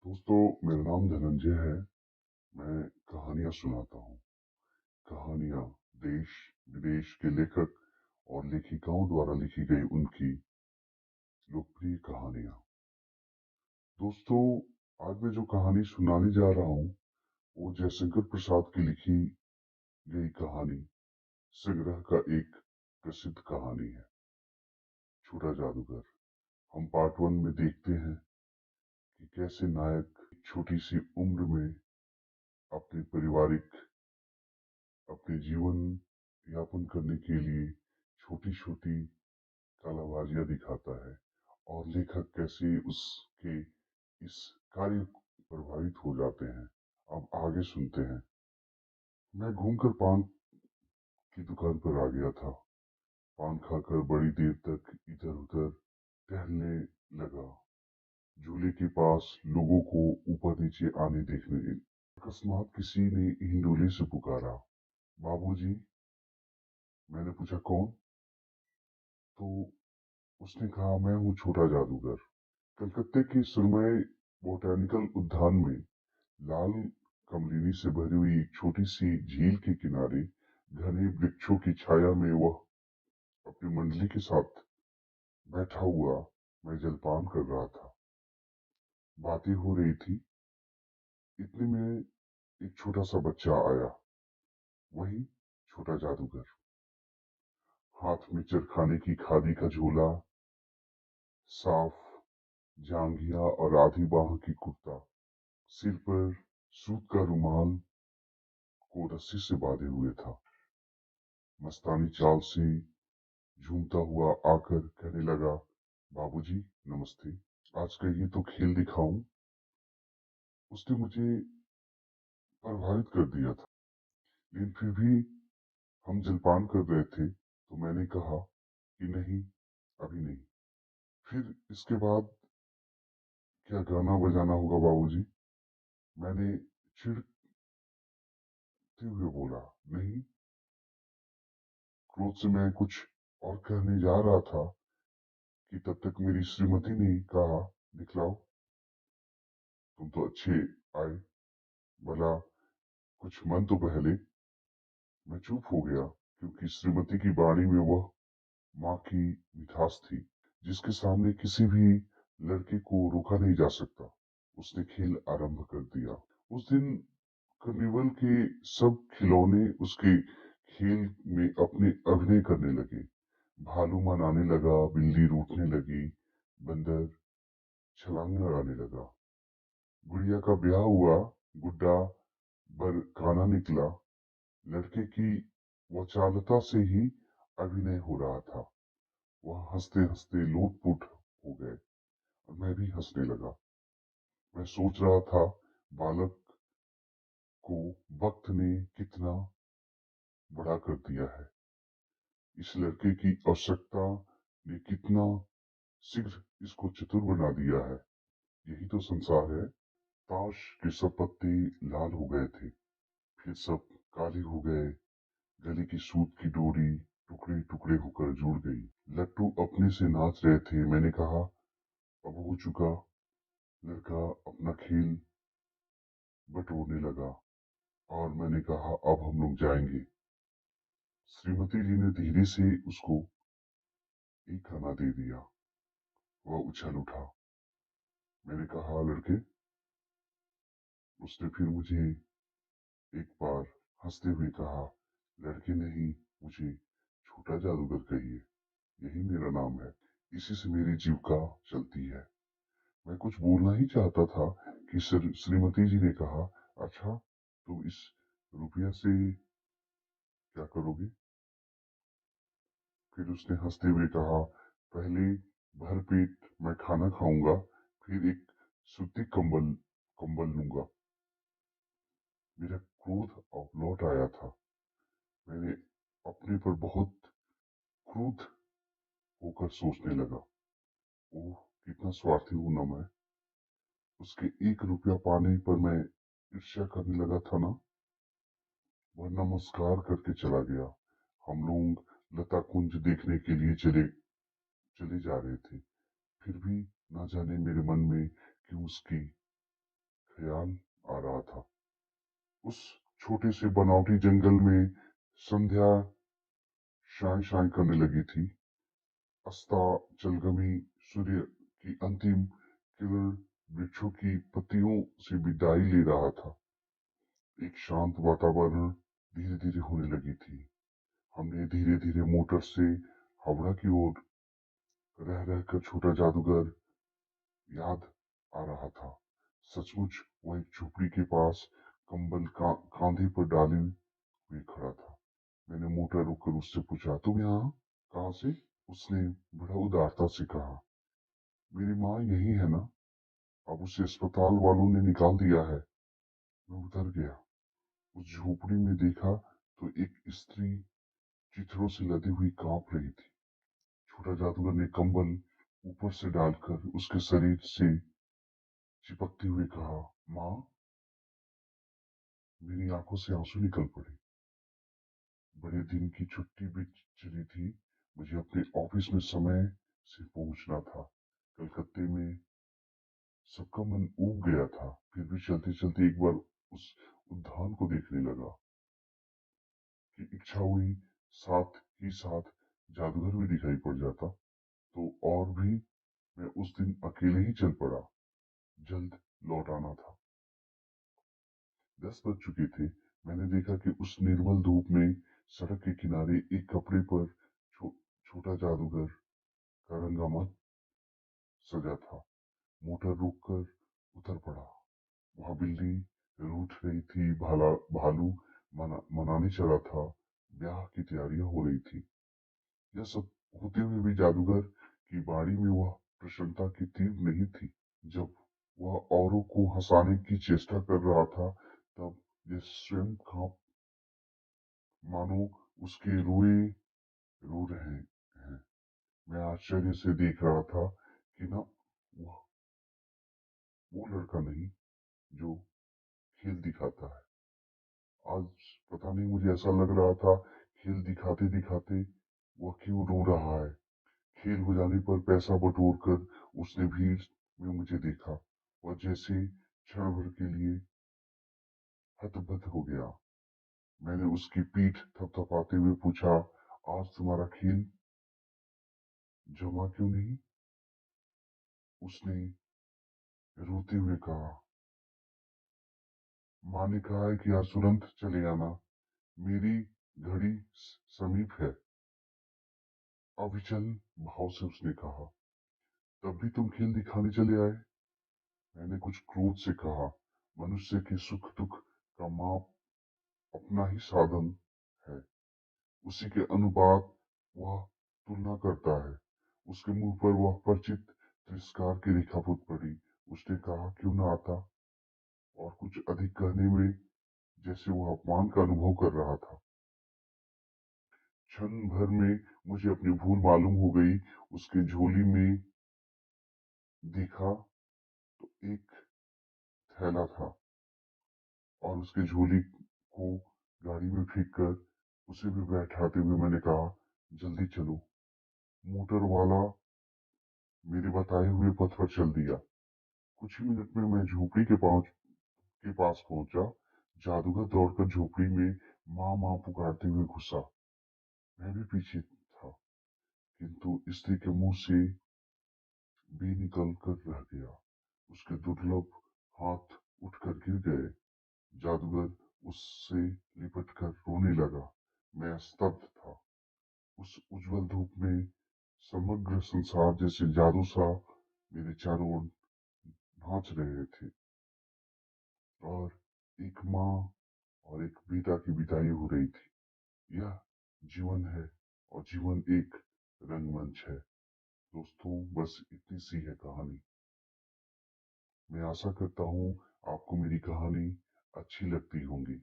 दोस्तों, मेरा नाम धनंजय है। मैं कहानियाँ सुनाता हूँ। कहानियाँ देश विदेश के लेखक और लेखिकाओं द्वारा लिखी गई उनकी लोकप्रिय कहानियाँ। दोस्तों, आज मैं जो कहानी सुनाने जा रहा हूँ वो जयशंकर प्रसाद की लिखी गई कहानी संग्रह का एक प्रसिद्ध कहानी है, छोटा जादूगर। हम पार्ट 1 में देखते हैं कि कैसे नायक छोटी सी उम्र में अपने पारिवारिक अपने जीवन यापन करने के लिए छोटी छोटी कलाबाजियां दिखाता है और लेखक कैसे उसके इस कार्य प्रभावित हो जाते हैं। अब आगे सुनते हैं। मैं घूमकर पान की दुकान पर आ गया था। पान खाकर बड़ी देर तक इधर उधर टहलने लगा। झूले के पास लोगों को ऊपर नीचे आने देखने लगी। अकस्मात किसी ने हिंडोले से पुकारा, बाबूजी। मैंने पूछा, कौन? तो उसने कहा, मैं हूँ छोटा जादूगर। कलकत्ते के सुरमई बोटैनिकल उद्यान में लाल कमलिनी से भरी हुई एक छोटी सी झील के किनारे घने वृक्षों की छाया में वह अपनी मंडली के साथ बैठा हुआ मैं जलपान कर रहा था। बातें हो रही थी। इतने में एक छोटा सा बच्चा आया, वही छोटा जादूगर। हाथ में चरखाने की खादी का झोला, साफ जांघिया और आधी बाह की कुर्ता, सिर पर सूत का रुमाल को रस्सी से बांधे हुए था। मस्तानी चाल से झूमता हुआ आकर कहने लगा, बाबूजी नमस्ते। आज कहिए तो खेल दिखाऊं। उसने मुझे प्रभावित कर दिया था, लेकिन फिर भी हम जलपान कर रहे थे तो मैंने कहा कि नहीं, अभी नहीं। फिर इसके बाद क्या गाना बजाना होगा बाबूजी? मैंने चिढ़ते हुए बोला। नहीं। क्रोध से मैं कुछ और कहने जा रहा था कि तब तक मेरी श्रीमती ने कहा, दिखलाओ। तुम तो अच्छे आए, भला कुछ मन तो पहले। मैं चुप हो गया क्योंकि श्रीमती की वाणी में वह माँ की मिठास थी जिसके सामने किसी भी लड़के को रोका नहीं जा सकता। उसने खेल आरंभ कर दिया। उस दिन कार्निवल के सब खिलौने उसके खेल में अपने अभिनय करने लगे। भालू मनाने लगा, बिल्ली रूठने लगी, बंदर छलांग लगाने लगा। गुड़िया का ब्याह हुआ, गुड्डा बरकाना निकला। लड़के की वचालता से ही अभिनय हो रहा था। वह हंसते हंसते लोटपोट हो गए और मैं भी हंसने लगा। मैं सोच रहा था, बालक को वक्त ने कितना बड़ा कर दिया है। इस लड़के की आवश्यकता ने कितना शीघ्र इसको चतुर बना दिया है। यही तो संसार है। ताश के सब पत्ते लाल हो गए थे, फिर सब काले हो गए। गले की सूत की डोरी टुकड़े टुकड़े होकर जुड़ गई। लट्टू अपने से नाच रहे थे। मैंने कहा, अब हो चुका। लड़का अपना खेल बटोरने लगा और मैंने कहा, अब हम लोग जाएंगे। श्रीमती जी ने धीरे से उसको एक खाना दे दिया। वह उछल उठा। मैंने कहा, लड़के। उसने फिर मुझे एक बार हंसते हुए कहा, लड़के नहीं, मुझे छोटा जादूगर कहिए। यही मेरा नाम है। इसी से मेरी जीविका चलती है। मैं कुछ बोलना ही चाहता था कि श्रीमती जी ने कहा, अच्छा, तुम इस रुपया से क्या करोगे? फिर उसने हंसते हुए कहा, पहले भरपेट मैं खाना खाऊंगा, फिर एक सूती कंबल कंबल लूंगा। मेरा क्रोध अब लौट आया था। मैंने अपने पर बहुत क्रोध होकर सोचने लगा, ओह, कितना स्वार्थी हूं ना मैं। उसके 1 रुपया पाने पर मैं ईर्ष्या करने लगा था ना। वह नमस्कार करके चला गया। हम लोग लता कुंज देखने के लिए चले चले जा रहे थे। फिर भी ना जाने मेरे मन में क्यों उसकी ख्याल आ रहा था। उस छोटे से बनावटी जंगल में संध्या शाय शाय करने लगी थी। अस्ताचलगामी सूर्य की अंतिम किरण वृक्षों की पत्तियों से विदाई ले रहा था। एक शांत वातावरण धीरे धीरे होने लगी थी। हमने धीरे धीरे मोटर से हावड़ा की ओर रह रहकर छोटा जादूगर याद आ रहा था। सचमुच वो एक झोपड़ी के पास कंबल कांधे पर डाले हुए खड़ा था। मैंने मोटर रोककर उससे पूछा, तुम यहाँ कहाँ से? उसने बड़ा उदारता से कहा, मेरी माँ यही है ना, अब उसे अस्पताल वालों ने निकाल दिया है। मैं उतर गया। उस झोपड़ी में देखा तो एक स्त्री चिथड़ों से लदी हुई कांप रही थी। छोटा जादूगर ने कंबल ऊपर से डालकर उसके शरीर से चिपकते हुए कहा, माँ। मेरी आंखों से आंसू निकल पड़े। बड़े दिन की छुट्टी भी चली थी। मुझे अपने ऑफिस में समय से पहुंचना था। कलकत्ते में सबका मन ऊब गया था। फिर भी चलते चलते एक बार उस उद्यान को देखने लगा कि इच्छा हुई साथ ही साथ जादूगर भी दिखाई पड़ जाता तो। और भी मैं उस दिन अकेले ही चल पड़ा। जल्द लौट आना था। 10 बज चुके थे। मैंने देखा कि उस निर्मल धूप में सड़क के किनारे एक कपड़े पर छोटा जादूगर का रंगामत सजा था। मोटर रोककर उतर पड़ा। वहां बिल्ली रूठ रही थी। भालू मनाने चला था। ब्याह की तैयारियां हो रही थी। यह सब होते हुए भी जादूगर की बाड़ी में वह प्रसन्नता की तीव्र नहीं थी। जब वह औरों को हंसाने की चेष्टा कर रहा था तब यह स्वयं कांप मानो उसके रोए रो रहे हैं। मैं आश्चर्य से देख रहा था कि ना वो लड़का नहीं जो खेल दिखाता है। आज पता नहीं मुझे ऐसा लग रहा था खेल दिखाते दिखाते वह क्यों रो रहा है। खेल हो जाने पर पैसा बटोर कर उसने भीड़ में मुझे देखा। वह जैसे क्षण भर के लिए हतबत हो गया। मैंने उसकी पीठ थपथपाते हुए पूछा, आज तुम्हारा खेल जमा क्यों नहीं? उसने रोते हुए कहा, माँ ने कहा है कि आज तुरंत चले आना। मेरी घड़ी समीप है। अविचल भाव से उसने कहा, तब भी तुम खेल दिखाने चले आए? मैंने कुछ क्रोध से कहा, मनुष्य के सुख दुख का माप अपना ही साधन है। उसी के अनुपात वह तुलना करता है। उसके मुंह पर वह परिचित तिरस्कार की रेखा फूट पड़ी। उसने कहा, क्यों ना आता? और कुछ अधिक कहने में जैसे वह अपमान का अनुभव कर रहा था। क्षण भर में मुझे अपनी भूल मालूम हो गई। उसके झोली में देखा तो एक थैला था और उसके झोली को गाड़ी में फेंक कर उसे भी बैठाते हुए मैंने कहा, जल्दी चलो। मोटर वाला मेरे बताए हुए पथ पर चल दिया। कुछ ही मिनट में मैं झोपड़ी के पास पहुंचा। जादूगर दौड़कर झोपड़ी में माँ माँ पुकारते हुए घुसा। मैं भी पीछे था, किंतु स्त्री के मुंह से बेनिकल कर रह गया। उसके दुर्लभ हाथ उठकर गिर गए। जादूगर उससे लिपटकर रोने लगा। मैं स्तब्ध था। उस उज्जवल धूप में समग्र संसार जैसे जादू सा मेरे चारों ओर नाच रहे थे। और एक माँ और एक बेटा की विदाई हो रही थी। यह जीवन है और जीवन एक रंगमंच है। दोस्तों, बस इतनी सी है कहानी। मैं आशा करता हूँ आपको मेरी कहानी अच्छी लगती होंगी।